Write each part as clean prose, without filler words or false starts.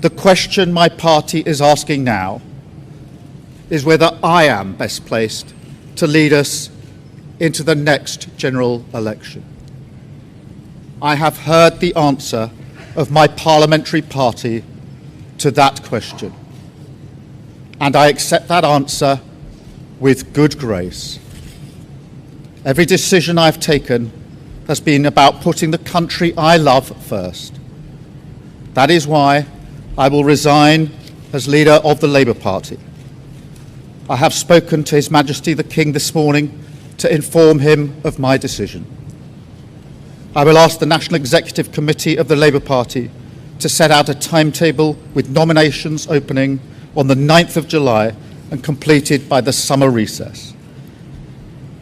The question my party is asking now is whether I am best placed to lead us into the next general election. I have heard the answer of my parliamentary party to that question, and I accept that answer with good grace. Every decision I've taken has been about putting the country I love first. That is why I will resign as leader of the Labour Party. I have spoken to His Majesty the King this morning to inform him of my decision. I will ask the National Executive Committee of the Labour Party to set out a timetable with nominations opening on the 9th of July and completed by the summer recess.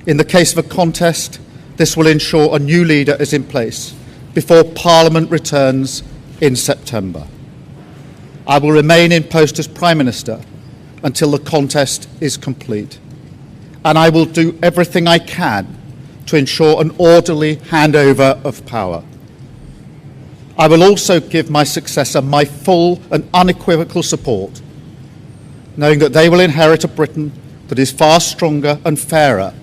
In the case of a contest, this will ensure a new leader is in place before Parliament returns in September. I will remain in post as Prime Minister until the contest is complete, and I will do everything I can to ensure an orderly handover of power. I will also give my successor my full and unequivocal support, knowing that they will inherit a Britain that is far stronger and fairer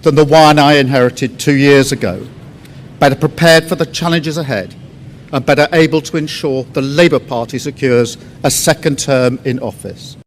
than the one I inherited 2 years ago, better prepared for the challenges ahead, and better able to ensure the Labour Party secures a second term in office.